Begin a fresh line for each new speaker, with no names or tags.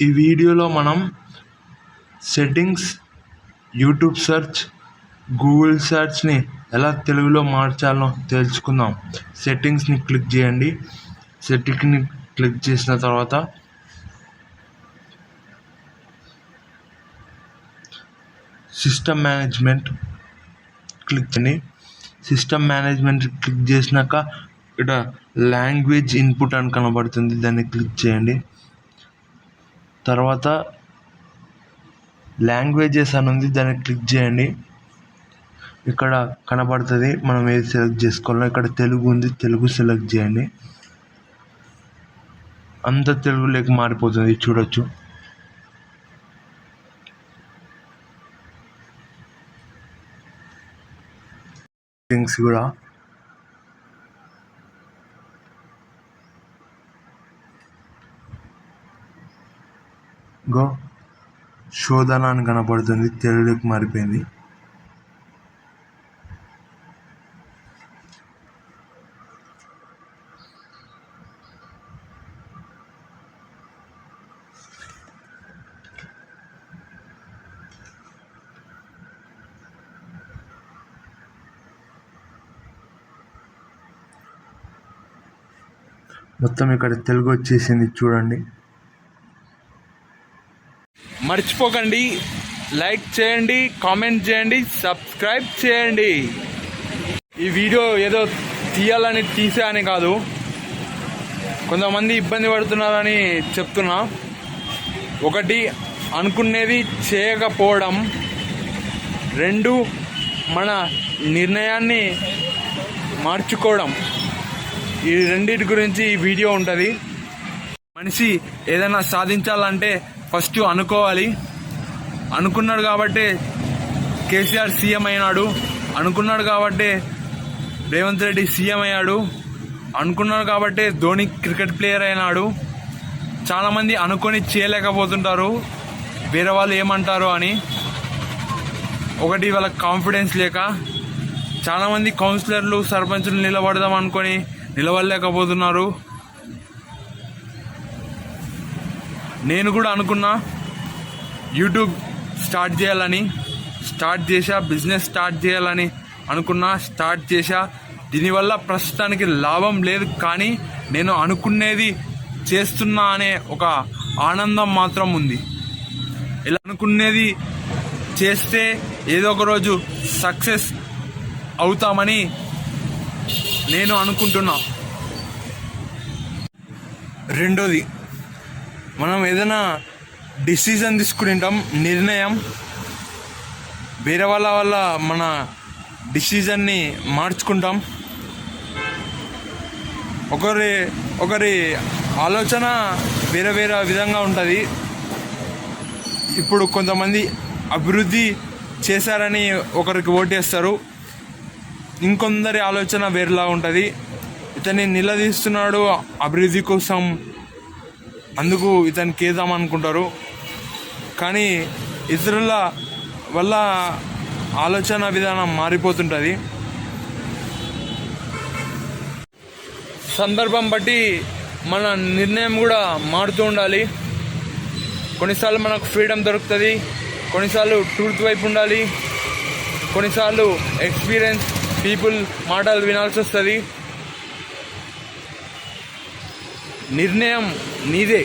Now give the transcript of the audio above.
ఈ వీడియోలో మనం సెట్టింగ్స్, యూట్యూబ్ సెర్చ్, గూగుల్ సెర్చ్ని ఎలా తెలుగులో మార్చాలో తెలుసుకుందాం. సెట్టింగ్స్ని క్లిక్ చేయండి. సెట్టింగ్ని క్లిక్ చేసిన తర్వాత సిస్టమ్ మేనేజ్మెంట్ క్లిక్ చేయండి. సిస్టమ్ మేనేజ్మెంట్ క్లిక్ చేసినాక ఇక్కడ లాంగ్వేజ్ ఇన్పుట్ అని కనబడుతుంది, దాన్ని క్లిక్ చేయండి. తర్వాత లాంగ్వేజెస్ అని ఉంది, దాన్ని క్లిక్ చేయండి. ఇక్కడ కనబడుతుంది మనం ఏది సెలెక్ట్ చేసుకోవాలో. ఇక్కడ తెలుగు ఉంది, తెలుగు సెలెక్ట్ చేయండి. అంత తెలుగులోకి మారిపోతుంది, చూడొచ్చు. థింగ్స్ కూడా శోధన అని కనపడుతుంది, తెలుగులోకి మారిపోయింది. మొత్తం ఇక్కడ తెలుగు వచ్చేసింది, చూడండి.
మర్చిపోకండి, లైక్ చేయండి, కామెంట్ చేయండి, సబ్స్క్రైబ్ చేయండి. ఈ వీడియో ఏదో తీయాలని తీసేయని కాదు, కొంతమంది ఇబ్బంది పడుతున్నారని చెప్తున్నా. ఒకటి, అనుకునేది చేయకపోవడం. 2, మన నిర్ణయాన్ని మార్చుకోవడం. ఈ రెండింటి గురించి ఈ వీడియో ఉంటుంది. మనిషి ఏదైనా సాధించాలంటే ఫస్ట్ అనుకోవాలి. అనుకున్నాడు కాబట్టి కేసీఆర్ సీఎం అయినాడు, అనుకున్నాడు కాబట్టి రేవంత్ రెడ్డి సీఎం అయ్యాడు, అనుకున్నాడు కాబట్టి ధోని క్రికెట్ ప్లేయర్ అయినాడు. చాలామంది అనుకొని చేయలేకపోతుంటారు, వేరే వాళ్ళు ఏమంటారు అని. ఒకటి, వాళ్ళకి కాన్ఫిడెన్స్ లేక. చాలామంది కౌన్సిలర్లు, సర్పంచులు నిలబడదాం అనుకొని నిలబడలేకపోతున్నారు. నేను కూడా అనుకున్నా యూట్యూబ్ స్టార్ట్ చేయాలని, స్టార్ట్ చేశా. బిజినెస్ స్టార్ట్ చేయాలని అనుకున్నా, స్టార్ట్ చేశా. దీనివల్ల ప్రస్తుతానికి లాభం లేదు, కానీ నేను అనుకునేది చేస్తున్నా అనే ఒక ఆనందం మాత్రం ఉంది. ఇలా అనుకునేది చేస్తే ఏదో ఒక రోజు సక్సెస్ అవుతామని నేను అనుకుంటున్నా. రెండోది, మనం ఏదైనా డిసిజన్ తీసుకుంటాం, నిర్ణయం. వేరే వాళ్ళ వల్ల మన డిసిజన్ని మార్చుకుంటాం. ఒకరి ఆలోచన వేరే వేరే విధంగా ఉంటుంది. ఇప్పుడు కొంతమంది అభివృద్ధి చేశారని ఒకరికి ఓటేస్తారు, ఇంకొందరి ఆలోచన వేరేలా ఉంటుంది. ఇతన్ని నిలదీస్తున్నాడు అభివృద్ధి కోసం, అందుకు ఇతనికి వేద్దామనుకుంటారు. కానీ ఇతరుల వల్ల ఆలోచన విధానం మారిపోతుంటుంది. సందర్భం బట్టి మన నిర్ణయం కూడా మారుతూ ఉండాలి. కొన్నిసార్లు మనకు ఫ్రీడమ్ దొరుకుతుంది, కొన్నిసార్లు ట్రూత్ వైపు ఉండాలి, కొన్నిసార్లు ఎక్స్పీరియన్స్ పీపుల్ మాటలు వినాల్సి వస్తుంది. నిర్ణయం నీదే.